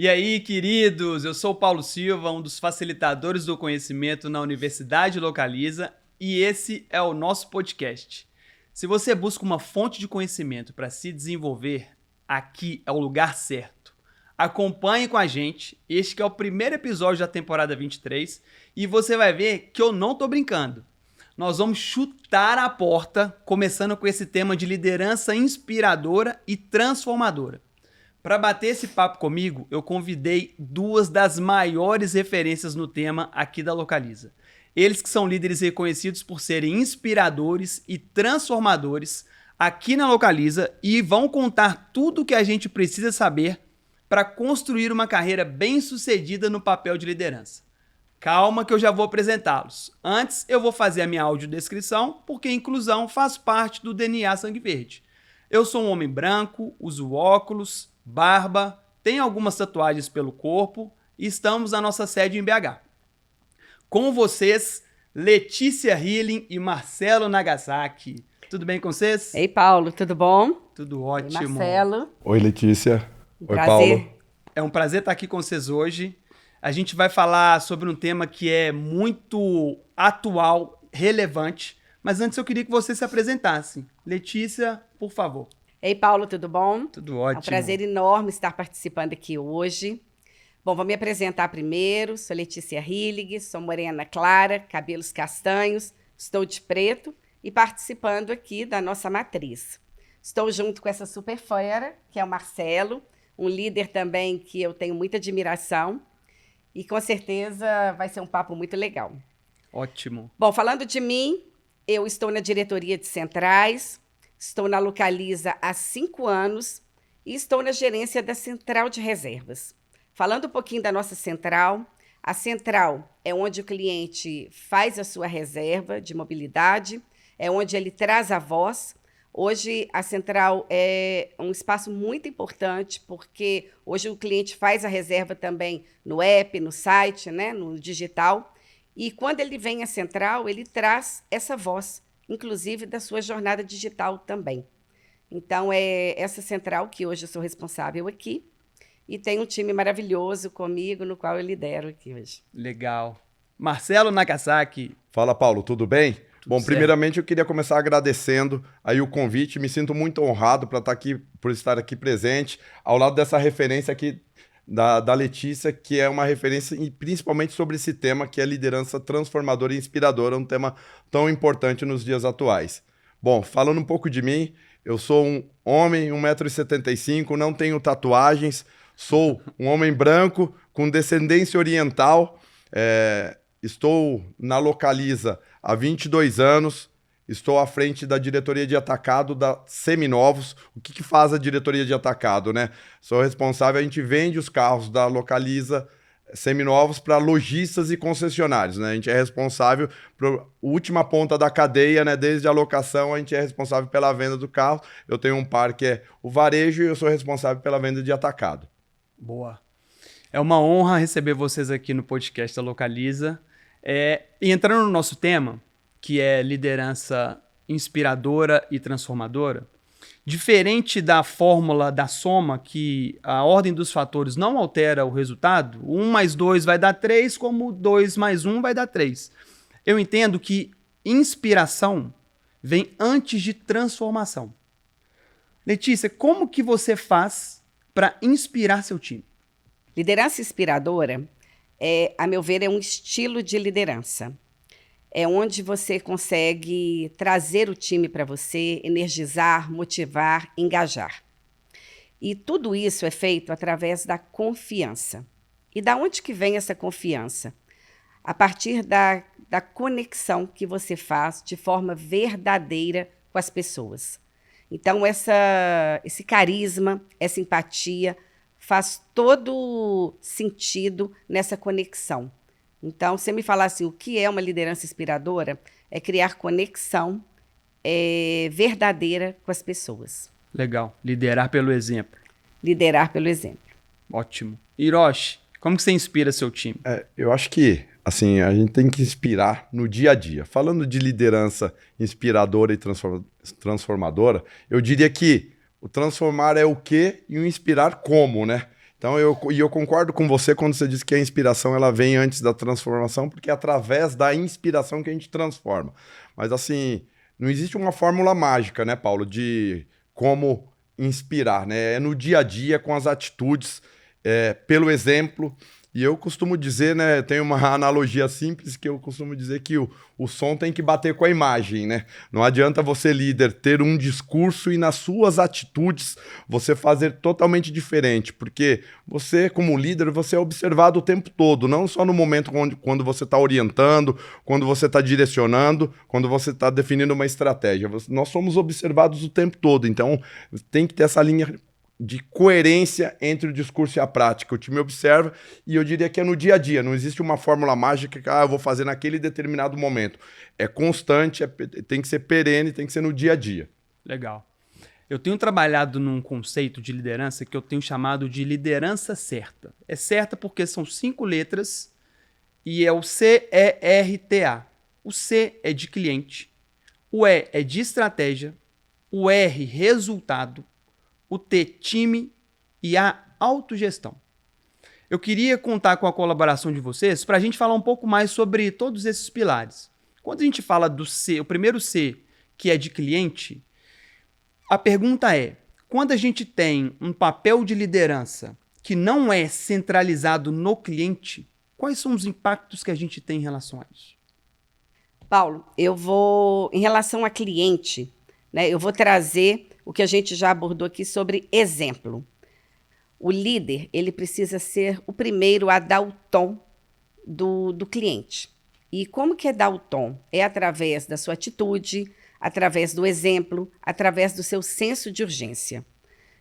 E aí, queridos, eu sou o Paulo Silva, um dos facilitadores do conhecimento na Universidade Localiza, e esse é o nosso podcast. Se você busca uma fonte de conhecimento para se desenvolver, aqui é o lugar certo. Acompanhe com a gente, este que é o primeiro episódio da temporada 23, e você vai ver que eu não tô brincando. Nós vamos chutar a porta, começando com esse tema de liderança inspiradora e transformadora. Para bater esse papo comigo, eu convidei duas das maiores referências no tema aqui da Localiza. Eles que são líderes reconhecidos por serem inspiradores e transformadores aqui na Localiza e vão contar tudo o que a gente precisa saber para construir uma carreira bem-sucedida no papel de liderança. Calma que eu já vou apresentá-los. Antes, eu vou fazer a minha audiodescrição, porque inclusão faz parte do DNA Sangue Verde. Eu sou um homem branco, uso óculos, barba, tenho algumas tatuagens pelo corpo e estamos na nossa sede em BH. Com vocês, Letícia Healing e Marcelo Nagasaki. Tudo bem com vocês? Ei, Paulo, tudo bom? Tudo ótimo. Ei, Marcelo. Oi, Letícia. Oi, Prazer. Paulo. É um prazer estar aqui com vocês hoje. A gente vai falar sobre um tema que é muito atual, relevante, mas antes eu queria que você se apresentasse. Letícia, por favor. Ei, Paulo, tudo bom? Tudo ótimo. É um prazer enorme estar participando aqui hoje. Bom, vou me apresentar primeiro. Sou Letícia Hillig, sou morena clara, cabelos castanhos, estou de preto e participando aqui da nossa matriz. Estou junto com essa super fera, que é o Marcelo, um líder também que eu tenho muita admiração e com certeza vai ser um papo muito legal. Ótimo. Bom, falando de mim, eu estou na diretoria de centrais, estou na Localiza há 5 anos e estou na gerência da Central de Reservas. Falando um pouquinho da nossa central, a central é onde o cliente faz a sua reserva de mobilidade, é onde ele traz a voz. Hoje, a central é um espaço muito importante, porque hoje o cliente faz a reserva também no app, no site, né, no digital. E quando ele vem à central, ele traz essa voz, inclusive da sua jornada digital também. Então, é essa central que hoje eu sou responsável aqui. E tem um time maravilhoso comigo, no qual eu lidero aqui hoje. Legal. Marcelo Nagasaki. Fala, Paulo, tudo bem? Bom, certo. primeiramente eu queria começar agradecendo aí o convite. Me sinto muito honrado por estar aqui presente, ao lado dessa referência aqui da Letícia, que é uma referência principalmente sobre esse tema, que é liderança transformadora e inspiradora, um tema tão importante nos dias atuais. Bom, falando um pouco de mim, eu sou um homem, 1,75 m, não tenho tatuagens, sou um homem branco com descendência oriental, estou na Localiza há 22 anos, estou à frente da diretoria de atacado da Seminovos. O que faz a diretoria de atacado, né? Sou responsável, a gente vende os carros da Localiza Seminovos para lojistas e concessionários, né? A gente é responsável por última ponta da cadeia, né? Desde a locação, a gente é responsável pela venda do carro. Eu tenho um par que é o varejo e eu sou responsável pela venda de atacado. Boa. É uma honra receber vocês aqui no podcast da Localiza. E entrando no nosso tema, que é liderança inspiradora e transformadora, diferente da fórmula da soma, que a ordem dos fatores não altera o resultado, 1 mais 2 vai dar 3, como 2 mais 1 vai dar 3. Eu entendo que inspiração vem antes de transformação. Letícia, como que você faz para inspirar seu time? Liderança inspiradora, a meu ver, é um estilo de liderança. É onde você consegue trazer o time para você, energizar, motivar, engajar. E tudo isso é feito através da confiança. E da onde que vem essa confiança? A partir da conexão que você faz de forma verdadeira com as pessoas. Então, esse carisma, essa empatia faz todo sentido nessa conexão. Então, se você me falar assim, o que é uma liderança inspiradora? É criar conexão verdadeira com as pessoas. Legal. Liderar pelo exemplo. Liderar pelo exemplo. Ótimo. Hiroshi, como que você inspira seu time? Eu acho que assim, a gente tem que inspirar no dia a dia. Falando de liderança inspiradora e transformadora, eu diria que o transformar é o quê e o inspirar como, né? Então, eu concordo com você quando você diz que a inspiração ela vem antes da transformação, porque é através da inspiração que a gente transforma. Mas, assim, não existe uma fórmula mágica, né, Paulo, de como inspirar, né? É no dia a dia, com as atitudes, pelo exemplo. E eu costumo dizer, né, tem uma analogia simples que eu costumo dizer que o som tem que bater com a imagem, né? Não adianta você, líder, ter um discurso e nas suas atitudes você fazer totalmente diferente, porque você, como líder, você é observado o tempo todo, não só no momento quando você está orientando, quando você está direcionando, quando você está definindo uma estratégia. Nós somos observados o tempo todo, então tem que ter essa linha de coerência entre o discurso e a prática. O time observa e eu diria que é no dia a dia. Não existe uma fórmula mágica que eu vou fazer naquele determinado momento. É constante, tem que ser perene, tem que ser no dia a dia. Legal. Eu tenho trabalhado num conceito de liderança que eu tenho chamado de liderança certa. É certa porque são 5 letras e é o CERTA. O C é de cliente, o E é de estratégia, o R, resultado, o T, time e a autogestão. Eu queria contar com a colaboração de vocês para a gente falar um pouco mais sobre todos esses pilares. Quando a gente fala do C, o primeiro C, que é de cliente, a pergunta é, quando a gente tem um papel de liderança que não é centralizado no cliente, quais são os impactos que a gente tem em relação a isso? Paulo, em relação a cliente, né, eu vou trazer o que a gente já abordou aqui sobre exemplo. O líder, ele precisa ser o primeiro a dar o tom do cliente. E como que é dar o tom? É através da sua atitude, através do exemplo, através do seu senso de urgência.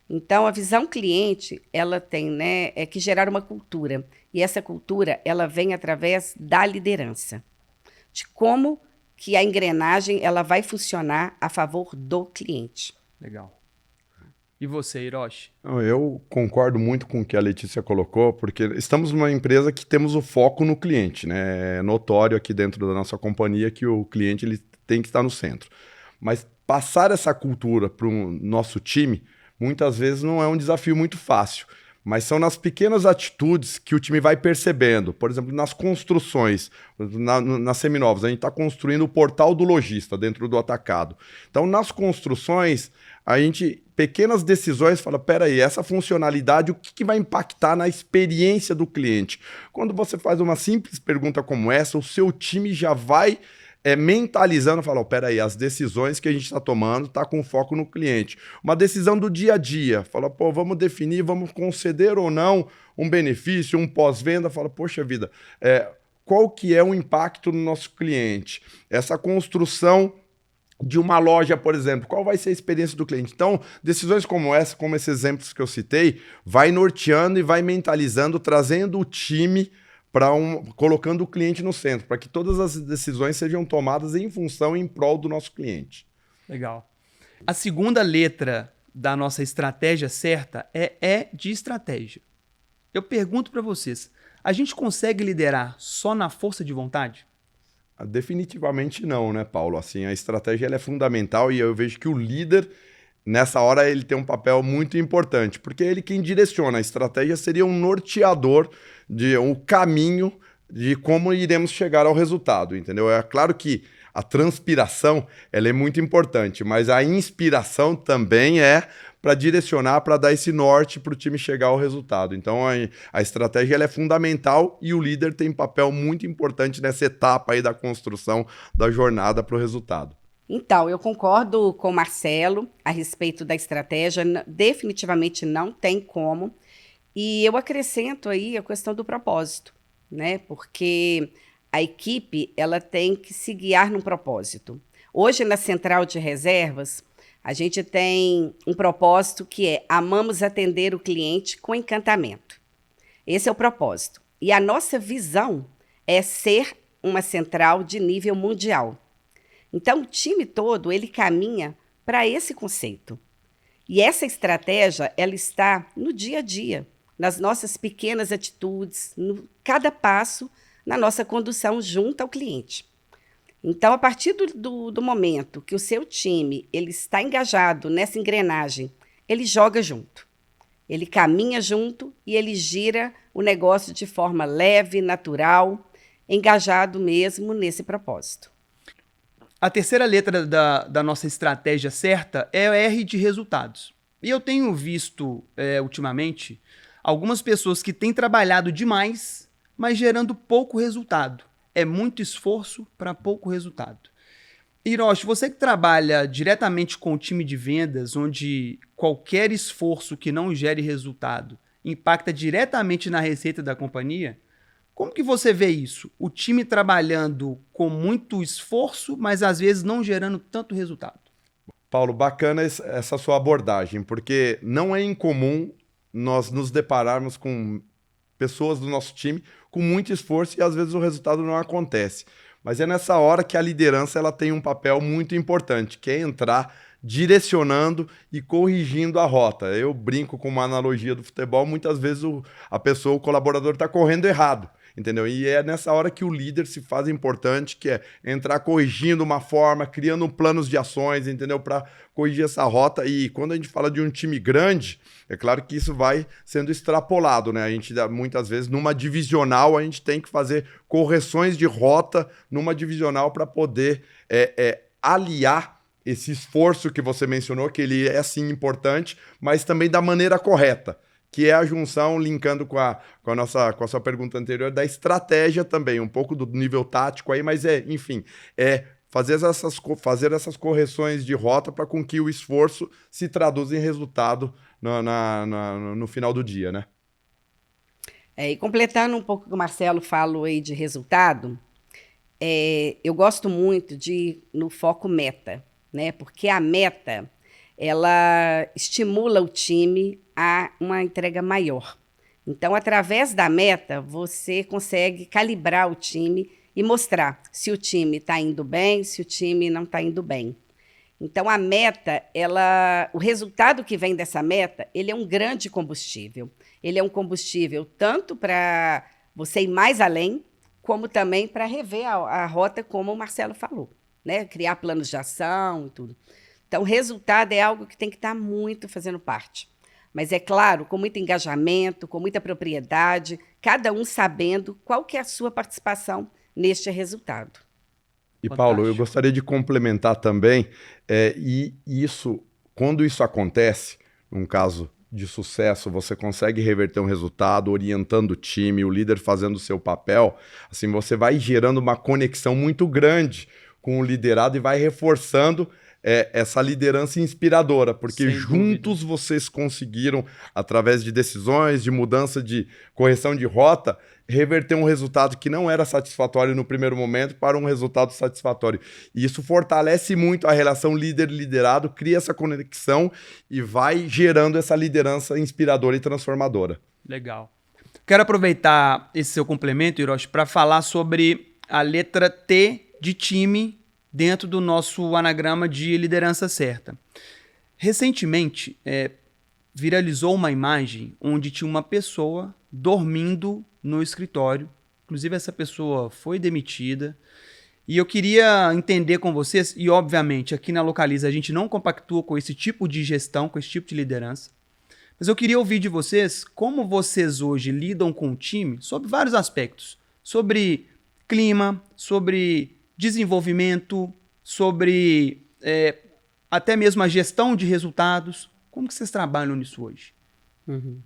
Então, a visão cliente, ela tem, né, que gerar uma cultura. E essa cultura, ela vem através da liderança. De como que a engrenagem ela vai funcionar a favor do cliente. Legal. E você, Hiroshi? Eu concordo muito com o que a Letícia colocou, porque estamos numa empresa que temos o foco no cliente, né? É notório aqui dentro da nossa companhia que o cliente ele tem que estar no centro. Mas passar essa cultura para o nosso time, muitas vezes não é um desafio muito fácil. Mas são nas pequenas atitudes que o time vai percebendo. Por exemplo, nas construções, nas seminovas, a gente está construindo o portal do lojista dentro do atacado. Então, nas construções, pequenas decisões, fala, peraí, essa funcionalidade, o que vai impactar na experiência do cliente? Quando você faz uma simples pergunta como essa, o seu time já vai mentalizando, fala, peraí, as decisões que a gente está tomando está com foco no cliente. Uma decisão do dia a dia, fala, vamos definir, vamos conceder ou não um benefício, um pós-venda, fala, poxa vida, qual que é o impacto no nosso cliente? Essa construção de uma loja, por exemplo, qual vai ser a experiência do cliente? Então, decisões como essa, como esses exemplos que eu citei, vai norteando e vai mentalizando, trazendo o time colocando o cliente no centro, para que todas as decisões sejam tomadas em função e em prol do nosso cliente. Legal. A segunda letra da nossa estratégia certa é de estratégia. Eu pergunto para vocês, a gente consegue liderar só na força de vontade? Definitivamente não, né, Paulo? Assim, a estratégia ela é fundamental e eu vejo que o líder, nessa hora, ele tem um papel muito importante, porque é ele quem direciona. A estratégia seria um norteador um caminho de como iremos chegar ao resultado, entendeu? É claro que a transpiração ela é muito importante, mas a inspiração também é para direcionar, para dar esse norte para o time chegar ao resultado. Então, a estratégia ela é fundamental e o líder tem um papel muito importante nessa etapa aí da construção da jornada para o resultado. Então, eu concordo com o Marcelo a respeito da estratégia, definitivamente não tem como. E eu acrescento aí a questão do propósito, né? Porque a equipe ela tem que se guiar num propósito. Hoje, na Central de Reservas, a gente tem um propósito que é amamos atender o cliente com encantamento. Esse é o propósito. E a nossa visão é ser uma central de nível mundial. Então, o time todo, ele caminha para esse conceito. E essa estratégia, ela está no dia a dia, nas nossas pequenas atitudes, cada passo na nossa condução junto ao cliente. Então, a partir do momento que o seu time ele está engajado nessa engrenagem, ele joga junto. Ele caminha junto e ele gira o negócio de forma leve, natural, engajado mesmo nesse propósito. A terceira letra da nossa estratégia certa é o R de resultados. E eu tenho visto, ultimamente, algumas pessoas que têm trabalhado demais, mas gerando pouco resultado. É muito esforço para pouco resultado. Hiroshi, você que trabalha diretamente com o time de vendas, onde qualquer esforço que não gere resultado impacta diretamente na receita da companhia, como que você vê isso? O time trabalhando com muito esforço, mas às vezes não gerando tanto resultado. Paulo, bacana essa sua abordagem, porque não é incomum nós nos depararmos com pessoas do nosso time com muito esforço e às vezes o resultado não acontece. Mas é nessa hora que a liderança ela tem um papel muito importante, que é entrar direcionando e corrigindo a rota. Eu brinco com uma analogia do futebol, muitas vezes o colaborador está correndo errado. Entendeu? E é nessa hora que o líder se faz importante, que é entrar corrigindo uma forma, criando planos de ações, entendeu? Para corrigir essa rota. E quando a gente fala de um time grande, é claro que isso vai sendo extrapolado, né? A gente, muitas vezes, numa divisional, a gente tem que fazer correções de rota numa divisional para poder aliar esse esforço que você mencionou, que ele é sim importante, mas também da maneira correta, que é a junção, linkando com a sua pergunta anterior, da estratégia também, um pouco do nível tático aí, mas enfim, fazer essas correções de rota para com que o esforço se traduza em resultado no final do dia, né? E completando um pouco o que o Marcelo falou aí de resultado, eu gosto muito de ir no foco meta, né? Porque a meta, ela estimula o time a uma entrega maior. Então, através da meta, você consegue calibrar o time e mostrar se o time está indo bem, se o time não está indo bem. Então, a meta, o resultado que vem dessa meta, ele é um grande combustível. Ele é um combustível tanto para você ir mais além, como também para rever a rota, como o Marcelo falou, né? Criar planos de ação e tudo. Então, o resultado é algo que tem que estar muito fazendo parte. Mas, é claro, com muito engajamento, com muita propriedade, cada um sabendo qual que é a sua participação neste resultado. E, Fantástico. Paulo, eu gostaria de complementar também, quando isso acontece, num caso de sucesso, você consegue reverter um resultado, orientando o time, o líder fazendo o seu papel, assim, você vai gerando uma conexão muito grande com o liderado e vai reforçando essa liderança inspiradora, porque juntos vocês conseguiram, através de decisões, de mudança de correção de rota, reverter um resultado que não era satisfatório no primeiro momento para um resultado satisfatório. E isso fortalece muito a relação líder-liderado, cria essa conexão e vai gerando essa liderança inspiradora e transformadora. Legal. Quero aproveitar esse seu complemento, Hiroshi, para falar sobre a letra T de time dentro do nosso anagrama de liderança certa. Recentemente, viralizou uma imagem onde tinha uma pessoa dormindo no escritório. Inclusive, essa pessoa foi demitida. E eu queria entender com vocês, e obviamente aqui na Localiza a gente não compactua com esse tipo de gestão, com esse tipo de liderança, mas eu queria ouvir de vocês como vocês hoje lidam com o time sobre vários aspectos. Sobre clima, sobre desenvolvimento, sobre até mesmo a gestão de resultados. Como que vocês trabalham nisso hoje? Uhum.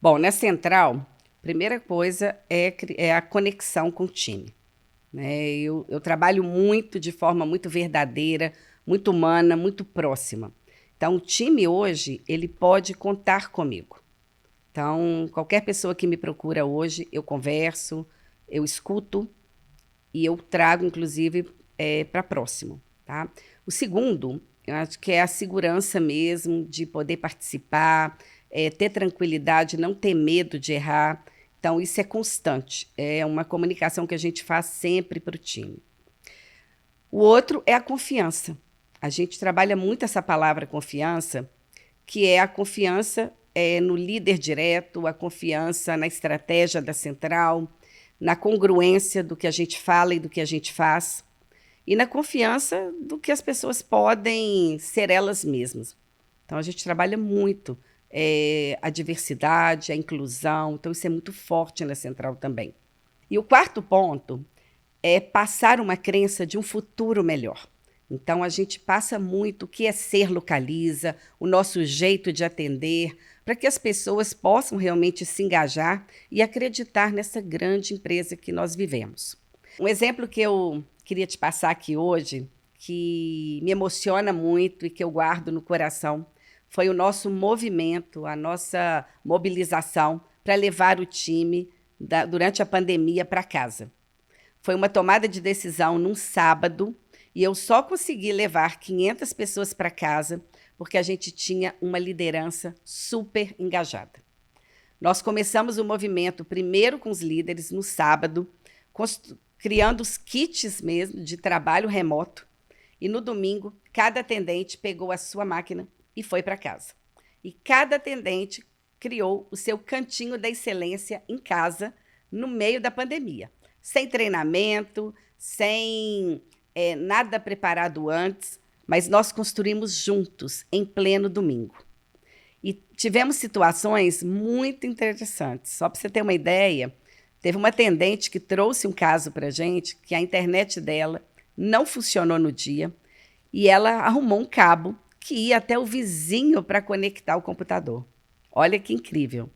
Bom, na Central, primeira coisa é a conexão com o time. Né? Eu trabalho muito de forma muito verdadeira, muito humana, muito próxima. Então, o time hoje, ele pode contar comigo. Então, qualquer pessoa que me procura hoje, eu converso, eu escuto e eu trago, inclusive, para próximo. Tá? O segundo, eu acho que é a segurança mesmo de poder participar, ter tranquilidade, não ter medo de errar. Então, isso é constante. É uma comunicação que a gente faz sempre para o time. O outro é a confiança. A gente trabalha muito essa palavra confiança, que é a confiança no líder direto, a confiança na estratégia da Central, na congruência do que a gente fala e do que a gente faz, e na confiança do que as pessoas podem ser elas mesmas. Então, a gente trabalha muito a diversidade, a inclusão. Então, isso é muito forte na Central também. E o quarto ponto é passar uma crença de um futuro melhor. Então, a gente passa muito o que é ser Localiza, o nosso jeito de atender, para que as pessoas possam realmente se engajar e acreditar nessa grande empresa que nós vivemos. Um exemplo que eu queria te passar aqui hoje, que me emociona muito e que eu guardo no coração, foi o nosso movimento, a nossa mobilização para levar o time durante a pandemia para casa. Foi uma tomada de decisão num sábado e eu só consegui levar 500 pessoas para casa porque a gente tinha uma liderança super engajada. Nós começamos o movimento primeiro com os líderes no sábado, criando os kits mesmo de trabalho remoto. E no domingo, cada atendente pegou a sua máquina e foi para casa. E cada atendente criou o seu cantinho da excelência em casa, no meio da pandemia. Sem treinamento, sem nada preparado antes, mas nós construímos juntos, em pleno domingo. E tivemos situações muito interessantes. Só para você ter uma ideia, teve uma atendente que trouxe um caso para a gente, que a internet dela não funcionou no dia, e ela arrumou um cabo que ia até o vizinho para conectar o computador. Olha que incrível.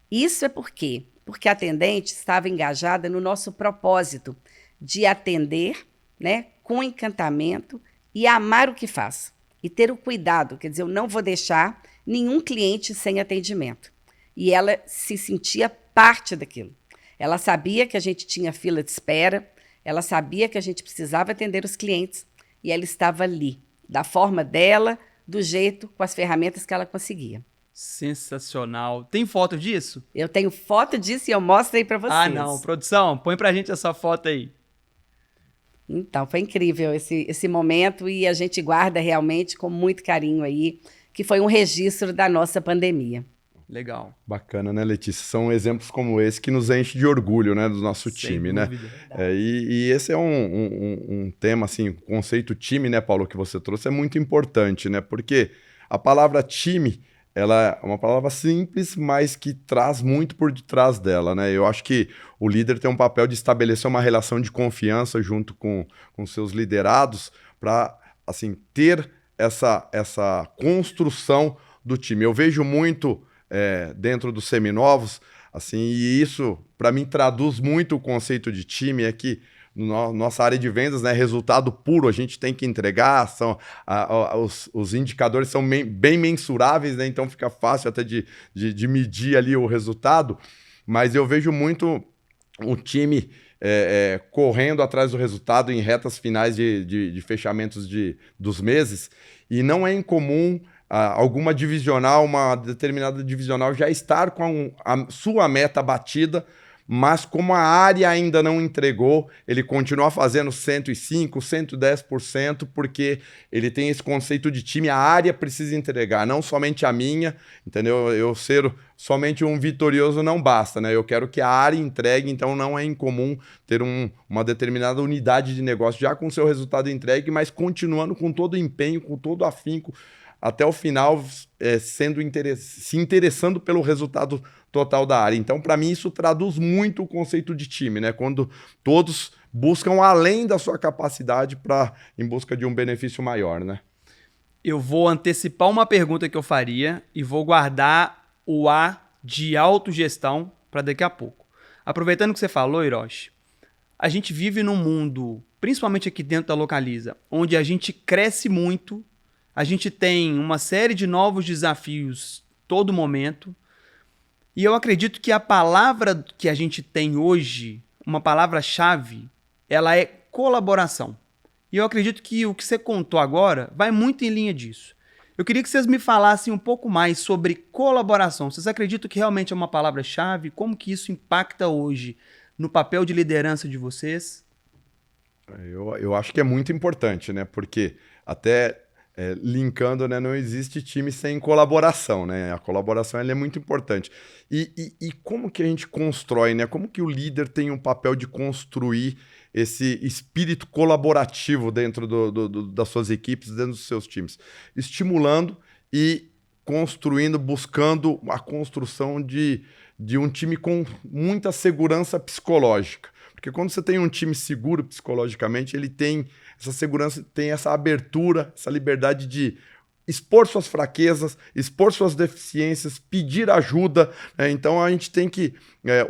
Isso é por quê? Porque a atendente estava engajada no nosso propósito de atender, né, com encantamento e amar o que faz. E ter o cuidado, quer dizer, eu não vou deixar nenhum cliente sem atendimento. E ela se sentia parte daquilo. Ela sabia que a gente tinha fila de espera, ela sabia que a gente precisava atender os clientes e ela estava ali, da forma dela, do jeito, com as ferramentas que ela conseguia. Sensacional. Tem foto disso? Eu tenho foto disso e eu mostro aí para vocês. Ah, não. Produção, põe pra gente essa foto aí. Então, foi incrível esse momento e a gente guarda realmente com muito carinho aí, que foi um registro da nossa pandemia. Legal. Bacana, né, Letícia? São exemplos como esse que nos enche de orgulho, né, do nosso time, né? E esse é um tema, assim, o conceito time, né, Paulo, que você trouxe, é muito importante, né? Porque a palavra time, ela é uma palavra simples, mas que traz muito por detrás dela, né? Eu acho que o líder tem um papel de estabelecer uma relação de confiança junto com seus liderados para, assim, ter essa construção do time. Eu vejo muito dentro dos seminovos, assim, e isso, para mim, traduz muito o conceito de time, é que nossa área de vendas, né, resultado puro, a gente tem que entregar, os indicadores são bem mensuráveis, né, então fica fácil até de medir ali o resultado, mas eu vejo muito o time correndo atrás do resultado em retas finais de fechamentos dos meses, e não é incomum alguma divisional, uma determinada divisional já estar com a sua meta batida, mas como a área ainda não entregou, ele continua fazendo 105%, 110%, porque ele tem esse conceito de time, a área precisa entregar, não somente a minha, entendeu? Eu ser somente um vitorioso não basta, né? Eu quero que a área entregue, então não é incomum ter uma determinada unidade de negócio já com seu resultado entregue, mas continuando com todo o empenho, com todo o afinco, até o final, se interessando pelo resultado total da área. Então, para mim, isso traduz muito o conceito de time, né? Quando todos buscam além da sua capacidade em busca de um benefício maior, né? Eu vou antecipar uma pergunta que eu faria e vou guardar o A de autogestão para daqui a pouco. Aproveitando que você falou, Hiroshi, a gente vive num mundo, principalmente aqui dentro da Localiza, onde a gente cresce muito. A gente tem uma série de novos desafios todo momento. E eu acredito que a palavra que a gente tem hoje, uma palavra-chave, ela é colaboração. E eu acredito que o que você contou agora vai muito em linha disso. Eu queria que vocês me falassem um pouco mais sobre colaboração. Vocês acreditam que realmente é uma palavra-chave? Como que isso impacta hoje no papel de liderança de vocês? Eu acho que é muito importante, né? Porque até... linkando, né, não existe time sem colaboração, né? A colaboração ela é muito importante. E como que a gente constrói, né? Como que o líder tem um papel de construir esse espírito colaborativo dentro das suas equipes, dentro dos seus times? Estimulando e construindo, buscando a construção de um time com muita segurança psicológica. Porque quando você tem um time seguro psicologicamente, ele tem essa segurança, tem essa abertura, essa liberdade de expor suas fraquezas, expor suas deficiências, pedir ajuda, né? Então a gente tem que,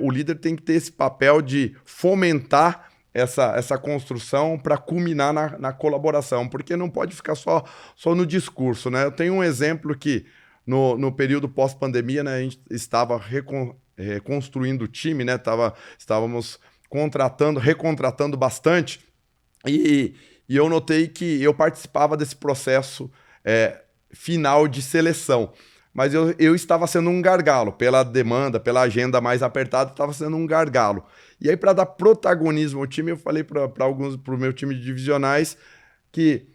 o líder tem que ter esse papel de fomentar essa construção para culminar na colaboração, porque não pode ficar só no discurso, né? Eu tenho um exemplo que no período pós-pandemia, né, a gente estava reconstruindo o time, né? Estávamos recontratando bastante, e eu notei que eu participava desse processo final de seleção, mas eu estava sendo um gargalo, pela demanda, pela agenda mais apertada, estava sendo um gargalo. E aí, para dar protagonismo ao time, eu falei para o meu time de divisionais que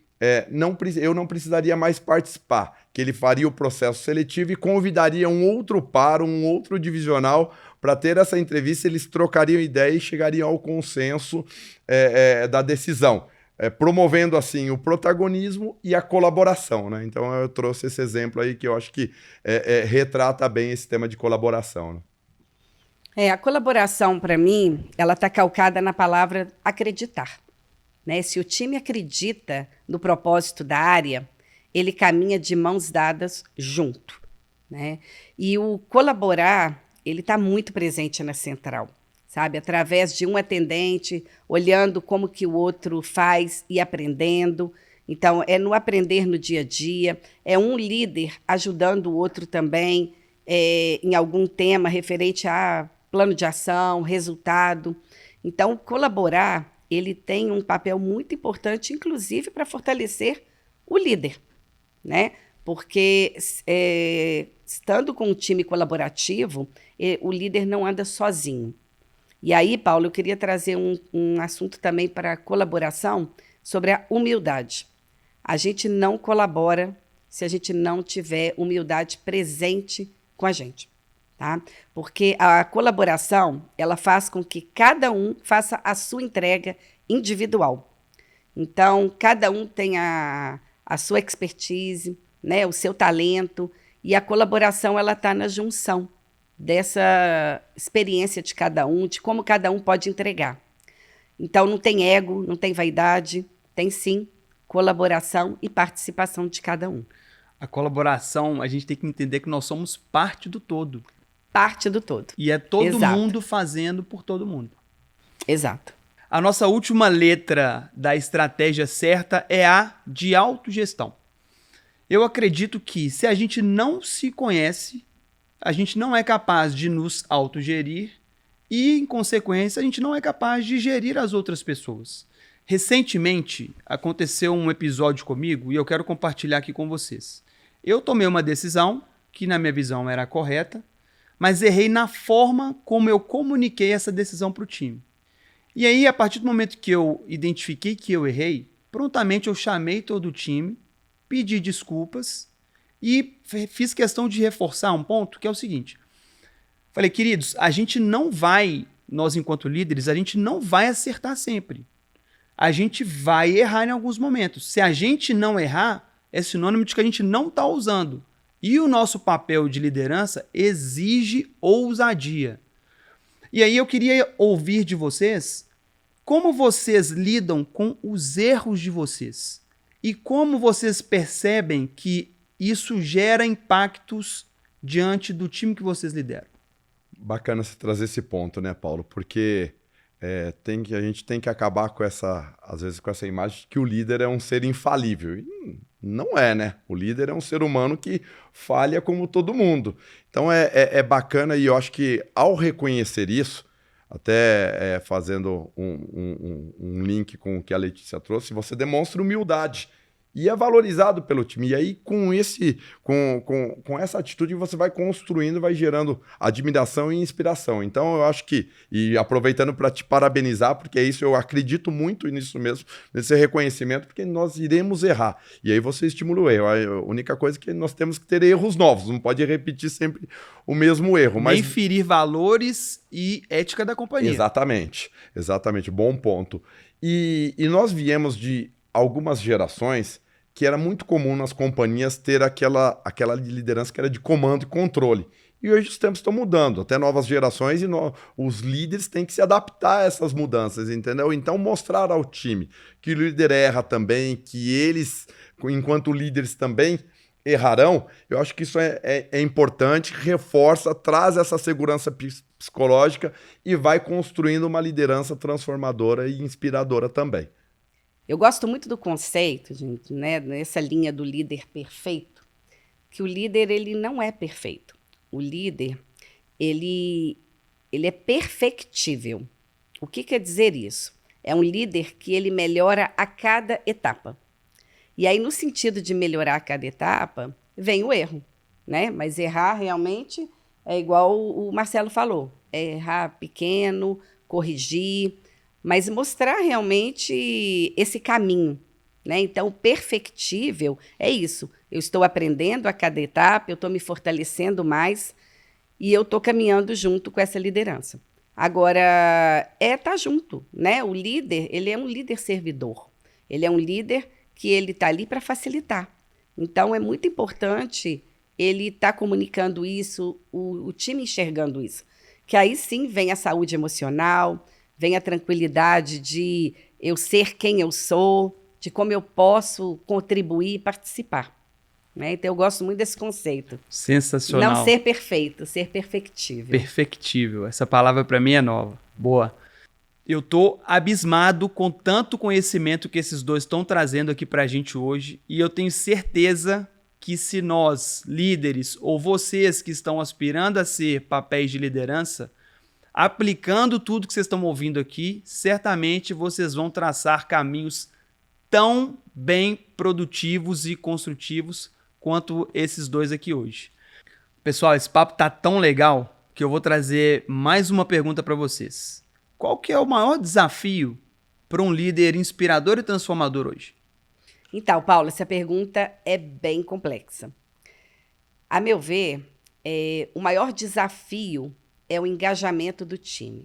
eu não precisaria mais participar, que ele faria o processo seletivo e convidaria um outro divisional para ter essa entrevista. Eles trocariam ideia e chegariam ao consenso da decisão, promovendo assim o protagonismo e a colaboração, né? Então eu trouxe esse exemplo aí que eu acho que retrata bem esse tema de colaboração, né? A colaboração, para mim, ela está calcada na palavra acreditar, né? Se o time acredita no propósito da área, ele caminha de mãos dadas junto, né? E o colaborar, ele está muito presente na central, sabe? Através de um atendente, olhando como que o outro faz e aprendendo. Então, é no aprender no dia a dia, é um líder ajudando o outro também em algum tema referente a plano de ação, resultado. Então, colaborar, ele tem um papel muito importante, inclusive para fortalecer o líder, né? Porque estando com um time colaborativo, o líder não anda sozinho. E aí, Paulo, eu queria trazer um assunto também para a colaboração sobre a humildade. A gente não colabora se a gente não tiver humildade presente com a gente, tá? Porque a colaboração, ela faz com que cada um faça a sua entrega individual. Então, cada um tem a sua expertise, né, o seu talento, e a colaboração ela está na junção dessa experiência de cada um, de como cada um pode entregar. Então, não tem ego, não tem vaidade, tem sim colaboração e participação de cada um. A colaboração, a gente tem que entender que nós somos parte do todo. Parte do todo. E é todo Exato. mundo fazendo por todo mundo. Exato. A nossa última letra da estratégia certa é a de autogestão. Eu acredito que se a gente não se conhece, a gente não é capaz de nos autogerir e, em consequência, a gente não é capaz de gerir as outras pessoas. Recentemente, aconteceu um episódio comigo e eu quero compartilhar aqui com vocês. Eu tomei uma decisão que, na minha visão, era correta, mas errei na forma como eu comuniquei essa decisão para o time. E aí, a partir do momento que eu identifiquei que eu errei, prontamente eu chamei todo o time, pedi desculpas e fiz questão de reforçar um ponto que é o seguinte. Falei, queridos, nós enquanto líderes, a gente não vai acertar sempre. A gente vai errar em alguns momentos. Se a gente não errar, é sinônimo de que a gente não está ousando. E o nosso papel de liderança exige ousadia. E aí eu queria ouvir de vocês como vocês lidam com os erros de vocês. E como vocês percebem que isso gera impactos diante do time que vocês lideram. Bacana você trazer esse ponto, né, Paulo? Porque a gente tem que acabar às vezes, com essa imagem de que o líder é um ser infalível. E não é, né? O líder é um ser humano que falha como todo mundo. Então é bacana, e eu acho que ao reconhecer isso, até fazendo um link com o que a Letícia trouxe, você demonstra humildade e é valorizado pelo time. E aí, com essa atitude, você vai construindo, vai gerando admiração e inspiração. Então, eu acho que, e aproveitando para te parabenizar, porque é isso, eu acredito muito nisso mesmo, nesse reconhecimento, porque nós iremos errar. E aí você estimula o erro. A única coisa é que nós temos que ter erros novos, não pode repetir sempre o mesmo erro. Nem ferir valores e ética da companhia. Exatamente, bom ponto. E nós viemos de algumas gerações que era muito comum nas companhias ter aquela liderança que era de comando e controle. E hoje os tempos estão mudando, até novas gerações e os líderes têm que se adaptar a essas mudanças, entendeu? Então mostrar ao time que o líder erra também, que eles, enquanto líderes também errarão, eu acho que isso é importante, reforça, traz essa segurança psicológica e vai construindo uma liderança transformadora e inspiradora também. Eu gosto muito do conceito, gente, né, nessa linha do líder perfeito, que o líder ele não é perfeito. O líder, ele é perfectível. O que quer dizer isso? É um líder que ele melhora a cada etapa. E aí, no sentido de melhorar a cada etapa, vem o erro, né? Mas errar realmente é igual o Marcelo falou, é errar pequeno, corrigir, mas mostrar realmente esse caminho, né? Então, o perfectível é isso. Eu estou aprendendo a cada etapa, eu estou me fortalecendo mais e eu estou caminhando junto com essa liderança. Agora, tá junto, né? O líder, ele é um líder servidor. Ele é um líder que ele está ali para facilitar. Então, é muito importante ele estar comunicando isso, o time enxergando isso. Que aí sim vem a saúde emocional, vem a tranquilidade de eu ser quem eu sou, de como eu posso contribuir e participar. Né? Então, eu gosto muito desse conceito. Sensacional. Não ser perfeito, ser perfectível. Perfectível. Essa palavra para mim é nova. Boa. Eu tô abismado com tanto conhecimento que esses dois estão trazendo aqui pra gente hoje e eu tenho certeza que se nós, líderes, ou vocês que estão aspirando a ser papéis de liderança, aplicando tudo que vocês estão ouvindo aqui, certamente vocês vão traçar caminhos tão bem produtivos e construtivos quanto esses dois aqui hoje. Pessoal, esse papo tá tão legal que eu vou trazer mais uma pergunta para vocês. Qual que é o maior desafio para um líder inspirador e transformador hoje? Então, Paulo, essa pergunta é bem complexa. A meu ver, o maior desafio é o engajamento do time.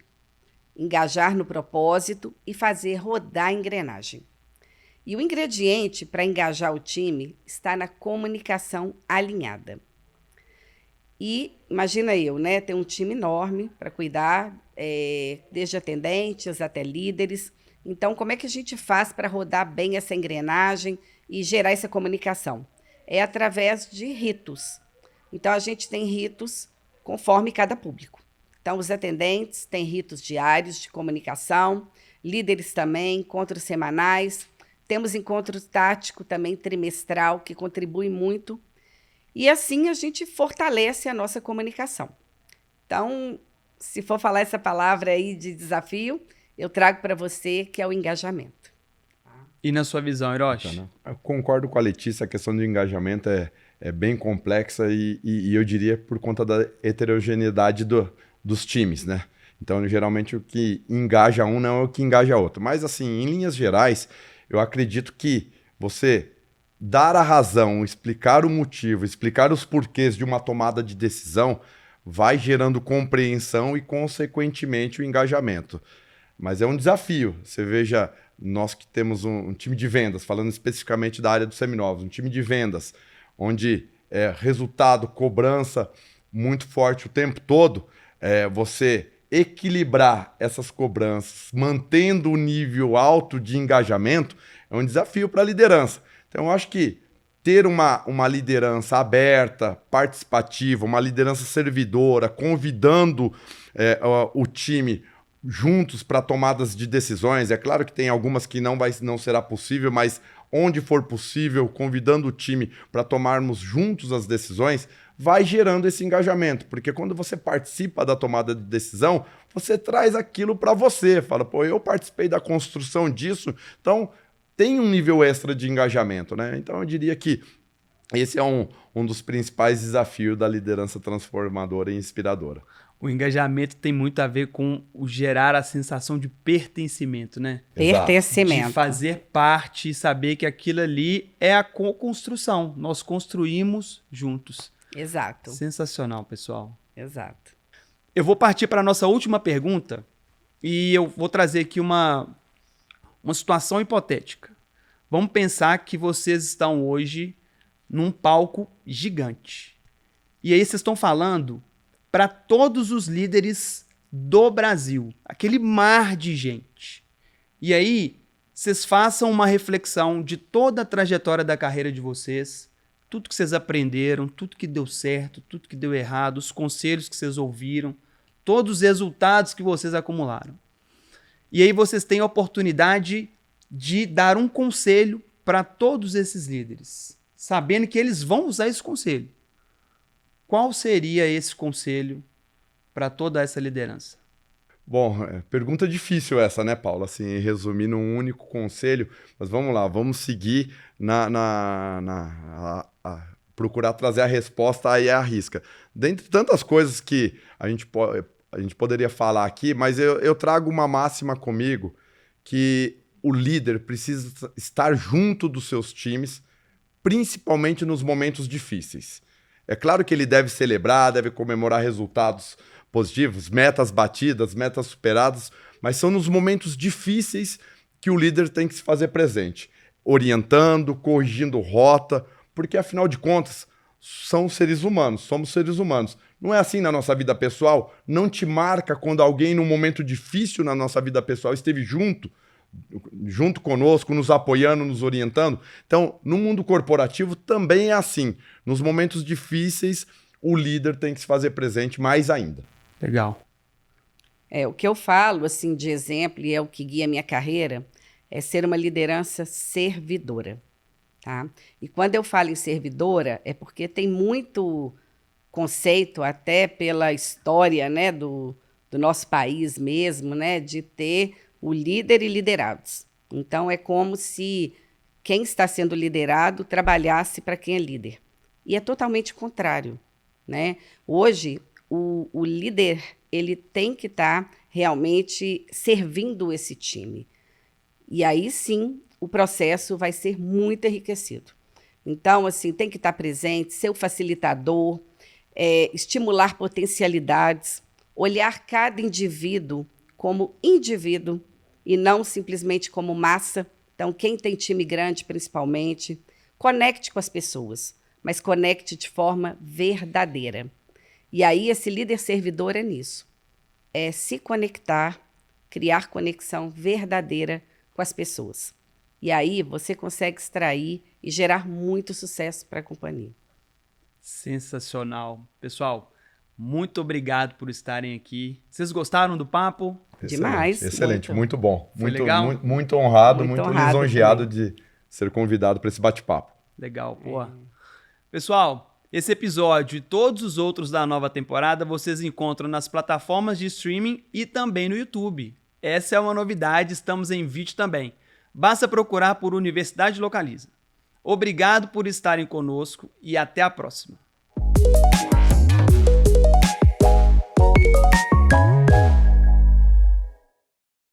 Engajar no propósito e fazer rodar a engrenagem. E o ingrediente para engajar o time está na comunicação alinhada. E imagina eu, né, ter um time enorme para cuidar, desde atendentes até líderes. Então, como é que a gente faz para rodar bem essa engrenagem e gerar essa comunicação? É através de ritos. Então, a gente tem ritos conforme cada público. Então, os atendentes têm ritos diários de comunicação, líderes também, encontros semanais. Temos encontro tático também trimestral, que contribui muito. E assim a gente fortalece a nossa comunicação. Então, se for falar essa palavra aí de desafio, eu trago para você que é o engajamento. E na sua visão, Hiroshi? Eu concordo com a Letícia, a questão do engajamento é bem complexa e eu diria por conta da heterogeneidade dos times, né? Então, geralmente, o que engaja um não é o que engaja outro. Mas, assim, em linhas gerais, eu acredito que você dar a razão, explicar o motivo, explicar os porquês de uma tomada de decisão vai gerando compreensão e, consequentemente, o engajamento. Mas é um desafio. Você veja, nós que temos um time de vendas, falando especificamente da área dos seminovos, um time de vendas, onde resultado, cobrança muito forte o tempo todo, você equilibrar essas cobranças, mantendo o nível alto de engajamento, é um desafio para a liderança. Então, eu acho que ter uma liderança aberta, participativa, uma liderança servidora, convidando o time juntos para tomadas de decisões. É claro que tem algumas que não será possível, mas onde for possível, convidando o time para tomarmos juntos as decisões, vai gerando esse engajamento. Porque quando você participa da tomada de decisão, você traz aquilo para você. Fala, pô, eu participei da construção disso, então tem um nível extra de engajamento, né? Então eu diria que esse é um dos principais desafios da liderança transformadora e inspiradora. O engajamento tem muito a ver com o gerar a sensação de pertencimento, né? Pertencimento. De fazer parte e saber que aquilo ali é a co-construção. Nós construímos juntos. Exato. Sensacional, pessoal. Exato. Eu vou partir para a nossa última pergunta e eu vou trazer aqui uma situação hipotética. Vamos pensar que vocês estão hoje num palco gigante. E aí vocês estão falando para todos os líderes do Brasil, aquele mar de gente. E aí vocês façam uma reflexão de toda a trajetória da carreira de vocês, tudo que vocês aprenderam, tudo que deu certo, tudo que deu errado, os conselhos que vocês ouviram, todos os resultados que vocês acumularam. E aí vocês têm a oportunidade de dar um conselho para todos esses líderes, sabendo que eles vão usar esse conselho. Qual seria esse conselho para toda essa liderança? Bom, pergunta difícil essa, né, Paulo? Assim, resumir num único conselho, mas vamos lá, vamos seguir procurar trazer a resposta aí à risca. Dentre tantas coisas que a gente poderia falar aqui, mas eu trago uma máxima comigo, que o líder precisa estar junto dos seus times, principalmente nos momentos difíceis. É claro que ele deve celebrar, deve comemorar resultados positivos, metas batidas, metas superadas, mas são nos momentos difíceis que o líder tem que se fazer presente, orientando, corrigindo rota, porque afinal de contas são seres humanos, somos seres humanos. Não é assim na nossa vida pessoal? Não te marca quando alguém num momento difícil na nossa vida pessoal esteve junto conosco, nos apoiando, nos orientando? Então, no mundo corporativo também é assim. Nos momentos difíceis, o líder tem que se fazer presente mais ainda. Legal. O que eu falo, assim, de exemplo, e é o que guia a minha carreira, é ser uma liderança servidora, tá? E quando eu falo em servidora, é porque tem muito conceito, até pela história, né, do nosso país mesmo, né, de ter o líder e liderados. Então, é como se quem está sendo liderado trabalhasse para quem é líder. E é totalmente contrário, né? Hoje, o líder, ele tem que estar realmente servindo esse time. E aí, sim, o processo vai ser muito enriquecido. Então, assim, tem que estar presente, ser o facilitador, estimular potencialidades, olhar cada indivíduo como indivíduo e não simplesmente como massa. Então, quem tem time grande, principalmente, conecte com as pessoas, mas conecte de forma verdadeira. E aí, esse líder servidor é nisso. É se conectar, criar conexão verdadeira com as pessoas. E aí, você consegue extrair e gerar muito sucesso para a companhia. Sensacional. Pessoal, muito obrigado por estarem aqui. Vocês gostaram do papo? Demais. Excelente, muito bom. Foi legal? Muito honrado, muito honrado lisonjeado também. de ser convidado para esse bate-papo. Legal, pô. Pessoal, esse episódio e todos os outros da nova temporada vocês encontram nas plataformas de streaming e também no YouTube. Essa é uma novidade, estamos em vídeo também. Basta procurar por Universidade Localiza. Obrigado por estarem conosco e até a próxima.